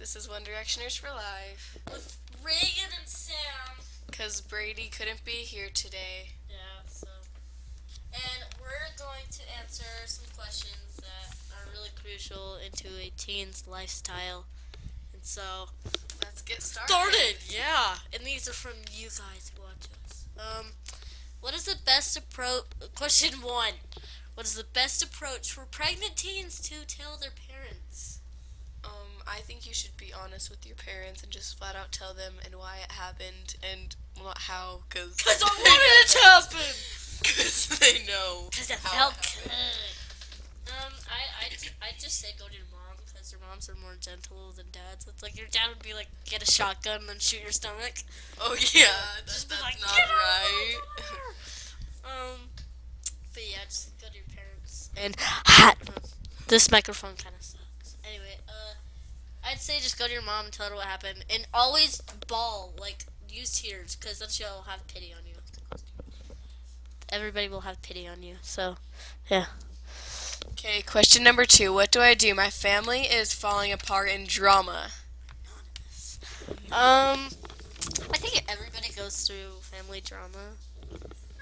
This is One Directioners for Life. With Reagan and Sam. Because Brady couldn't be here today. Yeah, so. And we're going to answer some questions that are really crucial into a teen's lifestyle. And so. Let's get started. Yeah. And these are from you guys who watch us. What is the best approach? Question 1. What is the best approach for pregnant teens to tell their parents? I think you should be honest with your parents and just flat out tell them and why it happened and not how, because I wanted it to happen! Because they know. Because it felt good. I just say go to your mom, because your moms are more gentle than dads. It's like your dad would be like, get a shotgun and then shoot your stomach. Oh yeah, that's like, not "Get right. But yeah, just go to your parents. And hot. This microphone kind of sucks. Anyway, I'd say just go to your mom and tell her what happened, and always bawl, like use tears, because then she'll have pity on you. Everybody will have pity on you. So, yeah. Okay, question number 2. What do I do? My family is falling apart in drama. I think everybody goes through family drama.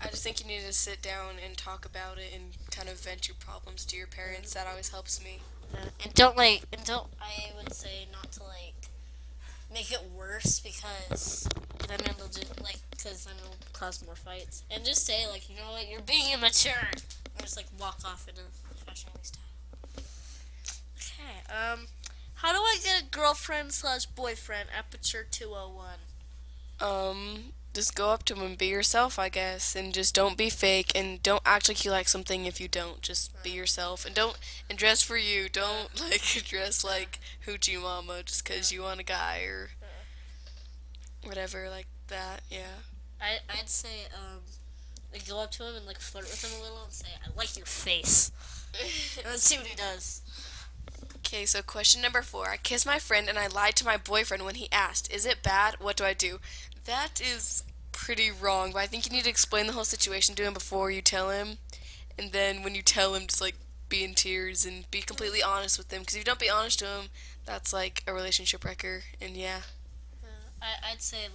I just think you need to sit down and talk about it and kind of vent your problems to your parents. That always helps me. I would say not to make it worse, because then it'll because then it'll cause more fights. And just say you know what, you're being immature. And just walk off in a professional style. Okay. How do I get a girlfriend/boyfriend? Aperture 201. Just go up to them and be yourself, I guess, and just don't be fake and don't act like you like something if you don't. Just be yourself and dress for you. Don't dress like Hoochie Mama just because you want a guy or whatever like that. Yeah. I'd say go up to him and flirt with him a little and say, I like your face. And let's see what he does. Okay, so question number 4. I kissed my friend and I lied to my boyfriend when he asked. Is it bad? What do I do? That is pretty wrong, but I think you need to explain the whole situation to him before you tell him. And then when you tell him, just be in tears and be completely honest with him. Because if you don't be honest to him, that's a relationship wrecker. And yeah. I'd say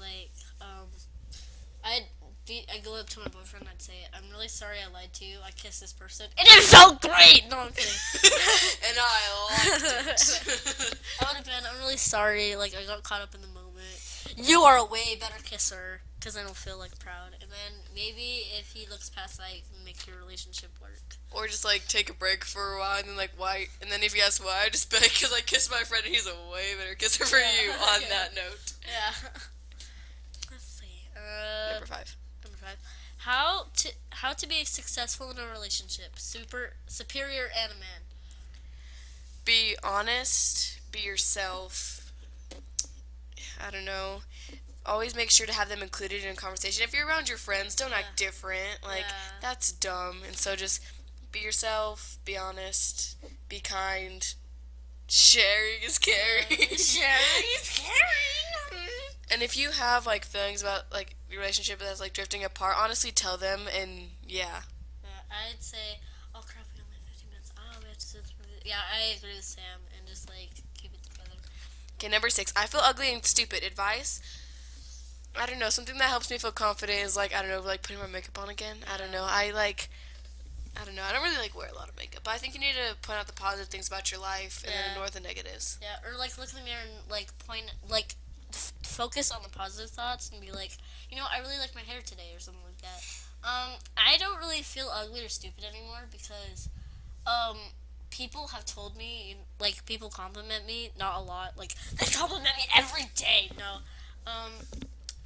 I'd go up to my boyfriend and I'd say, I'm really sorry I lied to you. I kissed this person and it felt great! No, I'm kidding. And I liked it. I would have been, I'm really sorry, I got caught up in the moment. You are a way better kisser, because then I'll feel proud. And then maybe if he looks past that, you can make your relationship work. Or just take a break for a while and then why, and then if he asks why, just be because I kissed my friend and he's a way better kisser for you on that note. Yeah. Let's see. Number 5. How to be successful in a relationship? Superior and a man. Be honest. Be yourself. I don't know. Always make sure to have them included in a conversation. If you're around your friends, don't act different. That's dumb. And so just be yourself. Be honest. Be kind. Sharing is caring. Sharing is caring. And if you have feelings about your relationship that's drifting apart, honestly tell them. And yeah. I'd say, oh crap, we only have 15 minutes. Oh, we have to sit through it. Yeah, I agree with Sam, and just keep it together. Okay, number 6. I feel ugly and stupid. Advice? I don't know. Something that helps me feel confident is I don't know, putting my makeup on again. I don't know. I don't know. I don't really wear a lot of makeup, but I think you need to point out the positive things about your life and then ignore the negatives. Yeah, or look in the mirror and point focus on the positive thoughts and be you know, I really like my hair today or something like that. I don't really feel ugly or stupid anymore because people have told me people compliment me, not a lot. They compliment me every day. No.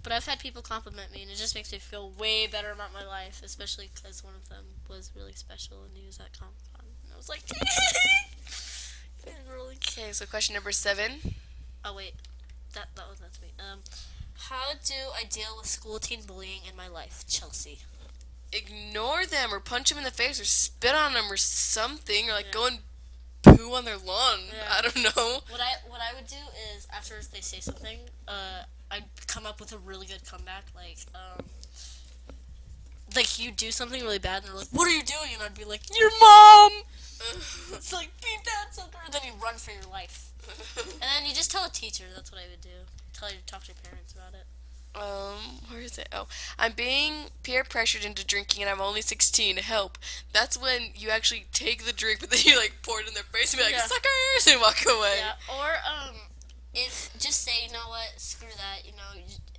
But I've had people compliment me, and it just makes me feel way better about my life, especially because one of them was really special, and he was at Comic-Con. And I was like, really. Okay, so question number 7. Oh, wait. That's me. How do I deal with school teen bullying in my life? Chelsea. Ignore them, or punch them in the face, or spit on them, or something, or go and poo on their lawn. Yeah. I don't know. What I would do is, after they say something, I'd come up with a really good comeback, like you do something really bad, and they're like, "What are you doing?" And I'd be like, "Your mom." It's like beat that sucker, and then you run for your life, and then you just tell a teacher. That's what I would do. Tell you to talk to your parents about it. Where is it? Oh, I'm being peer pressured into drinking and I'm only 16. Help. That's when you actually take the drink, but then you like pour it in their face and be like, Yeah. suckers, and walk away. Yeah, or if just say, you know what, screw that,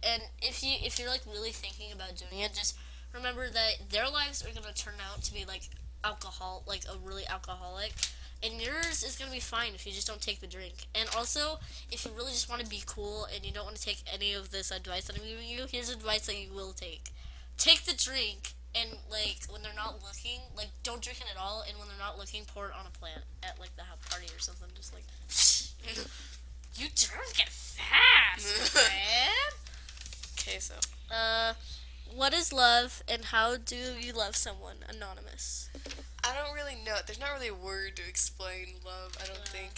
and if you're like really thinking about doing it, just remember that their lives are gonna turn out to be like alcohol, like a really alcoholic, and yours is gonna be fine if you just don't take the drink. And also, if you really just want to be cool and you don't want to take any of this advice that I'm giving you, here's advice that you will take: take the drink. And like when they're not looking, like don't drink it at all. And when they're not looking, pour it on a plant at like the house party or something. Just like you drunk it fast, man. Okay, so. What is love, and how do you love someone? Anonymous. I don't really know. There's not really a word to explain love, I don't think.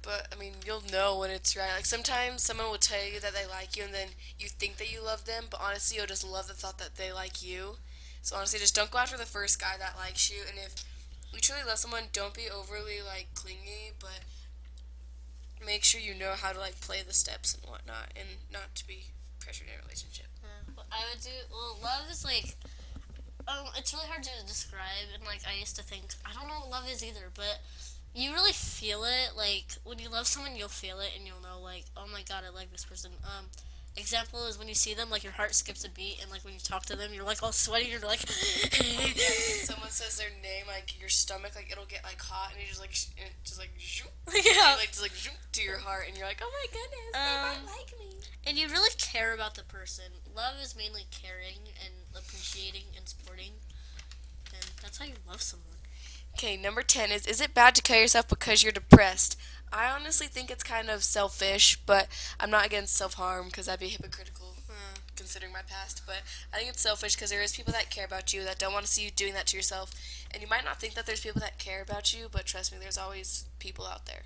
But, I mean, you'll know when it's right. Like, sometimes someone will tell you that they like you, and then you think that you love them, but honestly, you'll just love the thought that they like you. So, honestly, just don't go after the first guy that likes you. And if you truly love someone, don't be overly, like, clingy, but make sure you know how to, like, play the steps and whatnot, and not to be pressured in a relationship. What I would do. Well, love is like. It's really hard to describe, and like I used to think I don't know what love is either, but you really feel it. Like when you love someone, you'll feel it, and you'll know like, oh my god, I like this person. Example is when you see them, like your heart skips a beat, and like when you talk to them, you're like all sweaty. You're like, Yeah, when someone says their name, like your stomach, like it'll get like hot, and you just like, and it just like, zoom, yeah. like just like zoom to your heart, and you're like, oh my goodness, they might like me. And you really care about the person. Love is mainly caring and appreciating and supporting, and that's how you love someone. Okay, number 10 is it bad to kill yourself because you're depressed? I honestly think it's kind of selfish, but I'm not against self-harm because that'd be hypocritical considering my past. But I think it's selfish because there is people that care about you that don't want to see you doing that to yourself. And you might not think that there's people that care about you, but trust me, there's always people out there.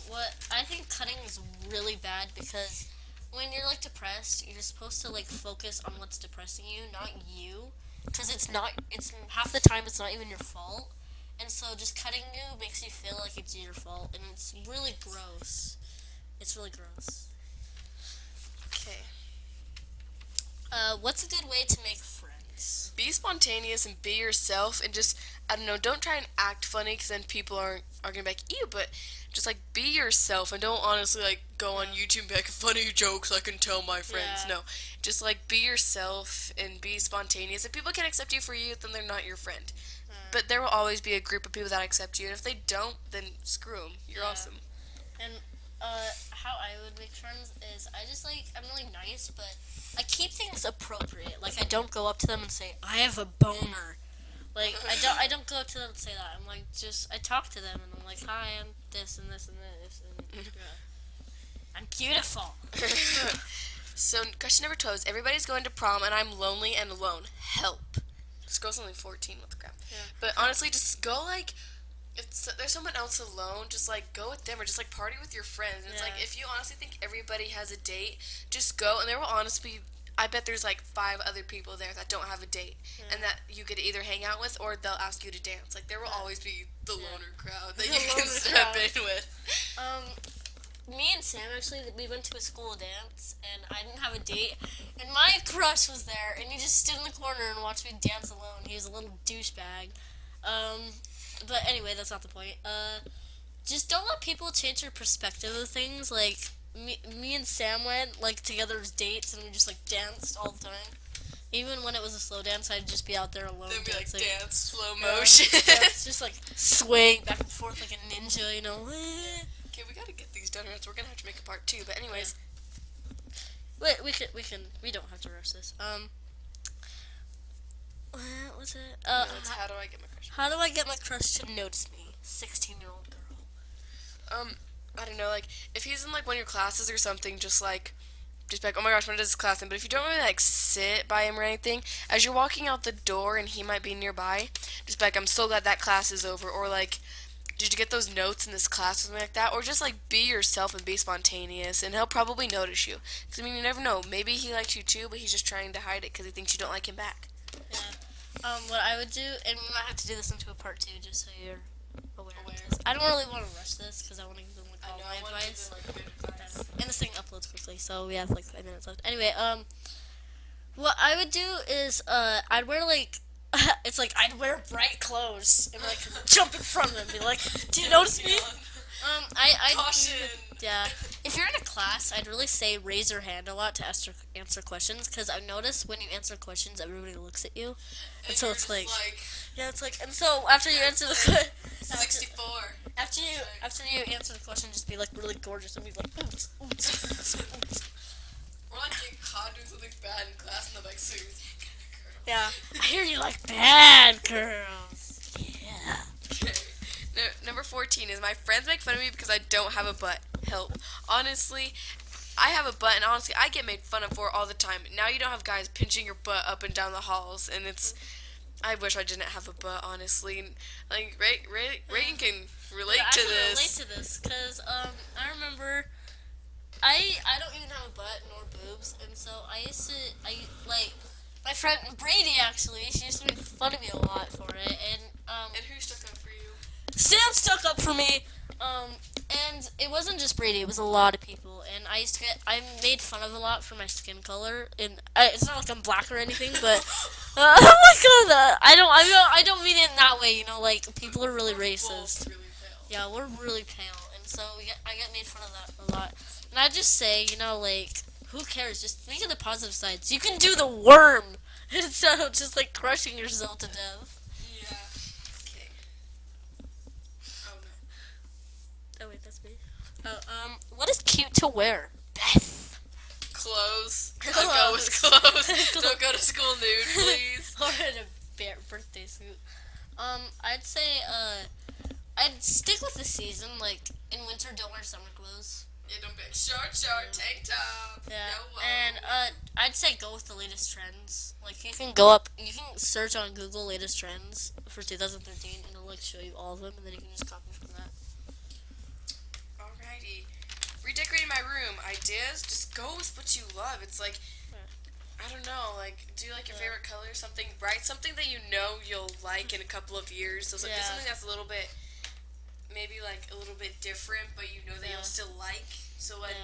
What I think cutting is really bad because when you're like depressed, you're supposed to like focus on what's depressing you, not you, because it's half the time it's not even your fault, and so just cutting you makes you feel like it's your fault, and it's really gross. It's really gross. Okay. What's a good way to make friends? Be spontaneous and be yourself and just, I don't know, don't try and act funny because then people are going to be like, ew, but just like be yourself and don't honestly like go on YouTube and be like, funny jokes I can tell my friends. Yeah. No, just like be yourself and be spontaneous. If people can accept you for you, then they're not your friend. But there will always be a group of people that accept you, and if they don't, then screw them. You're Yeah. awesome. And how I would make friends is I just like I'm really nice, but I keep things appropriate. Like I don't go up to them and say I have a boner. Like I don't go up to them and say that. I'm like just I talk to them and I'm like hi, I'm this and this and this and I'm beautiful. So, question number 12 is everybody's going to prom and I'm lonely and alone. Help. This girl's only 14. What the crap? Yeah. But honestly, just go like, if there's someone else alone, just like go with them or just like party with your friends. And it's like, Yeah. if you honestly think everybody has a date, just go. And there will honestly be, I bet there's like 5 other people there that don't have a date and that you could either hang out with or they'll ask you to dance. Like, there will always be the loner crowd that The you can loner step crowd. in with. Me and Sam actually we went to a school dance and I didn't have a date and my crush was there and he just stood in the corner and watched me dance alone. He was a little douchebag. But anyway, that's not the point. Just don't let people change your perspective of things. Like me and Sam went like together as dates and we just like danced all the time. Even when it was a slow dance, I'd just be out there alone Then be like dancing. dance, slow Yeah, motion. dance, just like swaying back and forth like a ninja, you know. Okay, we gotta get these done or else we're gonna have to make a part 2. But anyways, Wait, we don't have to rush this. What's it? it's how do I get my crush? How do I get my crush to notice me? 16-year-old girl. I don't know, like, if he's in, like, one of your classes or something, just be like, oh my gosh, when does this class end? But if you don't really, like, sit by him or anything, as you're walking out the door and he might be nearby, just be like, I'm so glad that class is over, or, like, did you get those notes in this class or something like that? Or just, like, be yourself and be spontaneous, and he'll probably notice you. Because, I mean, you never know. Maybe he likes you too, but he's just trying to hide it because he thinks you don't like him back. What I would do, and we might have to do this into a part 2, just so you're aware. Of this. I don't really want to rush this because I want to give them like all my advice. good advice. And this thing uploads quickly, so we have like 5 minutes left. Anyway, what I would do is, I'd wear like, it's like I'd wear bright clothes and like jump in front of them, and be like, "Do you notice me?" I Caution. yeah. If you're in a class, I'd really say raise your hand a lot to answer questions, because I've noticed when you answer questions, everybody looks at you, and so it's like, yeah, it's like, and so after you answer the 64. after you answer the question, just be like really gorgeous and be like, oops, oops, oops, oops. Or like get caught doing something bad in class and they're like, so you're that kind of girl. Yeah, I hear you like bad girls. Yeah. Okay. No, number 14 is my friends make fun of me because I don't have a butt. Help. Honestly, I have a butt, and honestly, I get made fun of for it all the time. Now you don't have guys pinching your butt up and down the halls, and it's. I wish I didn't have a butt, honestly. Like, Reagan can relate I to can this. relate to this because I remember I don't even have a butt nor boobs, and so I like my friend Brady actually. She used to make fun of me a lot for it, and And who stuck up for you? Sam stuck up for me. And it wasn't just Brady; it was a lot of people. And I made fun of a lot for my skin color. And it's not like I'm black or anything, but oh my god, I don't mean it in that way. You know, like people are really racist. Both really pale. Yeah, we're really pale, and so I get made fun of that a lot. And I just say, you know, like who cares? Just think of the positive sides. You can do the worm instead of just like crushing yourself to death. Yeah. Okay. Oh no. Oh wait, that's me. What is cute to wear? Beth. Clothes. Don't go with clothes. Don't go to school nude, please. Or in a birthday suit. I'd say, I'd stick with the season. Like in winter, don't wear summer clothes. Yeah, don't be short, tank top. Yeah. No, And I'd say go with the latest trends. Like you can search on Google latest trends for 2013, and it'll like show you all of them, and then you can just copy from that. Alrighty. Redecorating my room. Ideas? Just go with what you love. It's like, I don't know, like, do like your favorite color, something bright, something that you know you'll like in a couple of years. So it's like, Yeah. something that's a little bit, maybe like a little bit different, but you know that Yeah. you'll still like. So when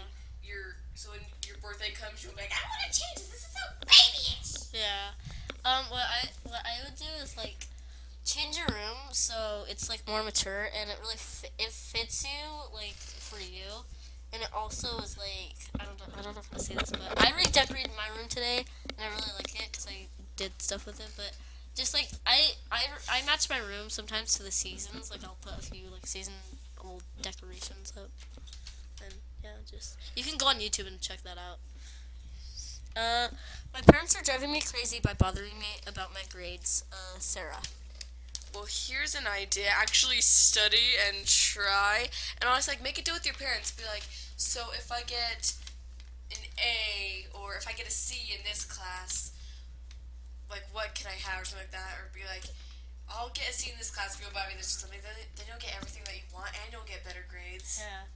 when your birthday comes, you'll be like, I want to change this. This is so babyish. Yeah. What I would do is like change your room so it's like more mature and it really it fits you like for you, and it also is like I don't know how to say this, but I redecorated my room today and I really like it because I did stuff with it. But just like I match my room sometimes to the seasons. Like I'll put a few like season old decorations up, and yeah, just you can go on YouTube and check that out. My parents are driving me crazy by bothering me about my grades. Sarah. Well, here's an idea. Actually study and try. And honestly, like, make a deal with your parents. Be like, so if I get an A or if I get a C in this class, like, what can I have or something like that? Or be like, I'll get a C in this class if you'll buy me this or something. Then you'll get everything that you want and you'll get better grades. Yeah.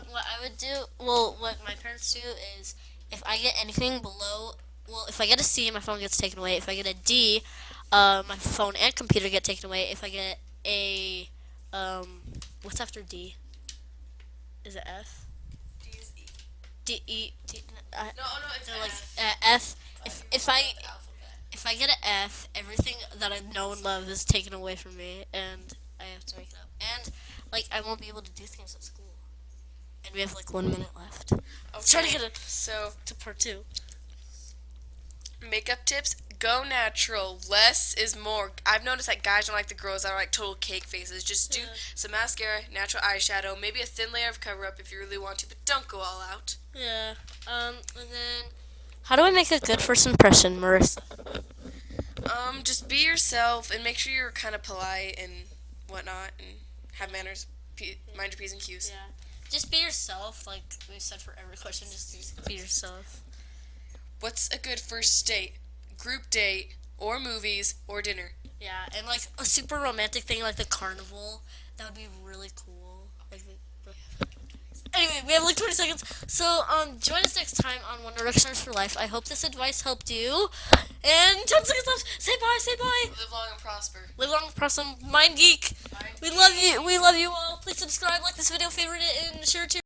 What I would do, well, what my parents do is if I get anything below, well, if I get a C, my phone gets taken away. If I get a D, my phone and computer get taken away. If I get a, what's after D? Is it F? D is E. D, E, D, No, it's they're like F. F. The alphabet. If I get an F, everything that I know and love is taken away from me, and I have to make it up. And like I won't be able to do things at school. And we have like 1 minute left. Okay. Trying to get So, to part 2. makeup tips, go natural. Less is more. I've noticed that guys don't like the girls that are like total cake faces. Just do some mascara, natural eyeshadow, maybe a thin layer of cover up if you really want to, but don't go all out. Yeah. And then, how do I make a good first impression, Marissa? Just be yourself and make sure you're kind of polite and whatnot and have manners. Mind your P's and Q's. Yeah. Just be yourself, like we said for every question. Just be yourself. What's a good first date? Group date, or movies, or dinner? Yeah, and like a super romantic thing like the carnival. That would be really cool. Like, anyway, we have like 20 seconds. So join us next time on One Directioners for Life. I hope this advice helped you. And 10 seconds left. Say bye. Say bye. Live long and prosper. Live long, prosper, Mind Geek. Mind We love you. We love you all. Please subscribe, like this video, favorite it, and share it to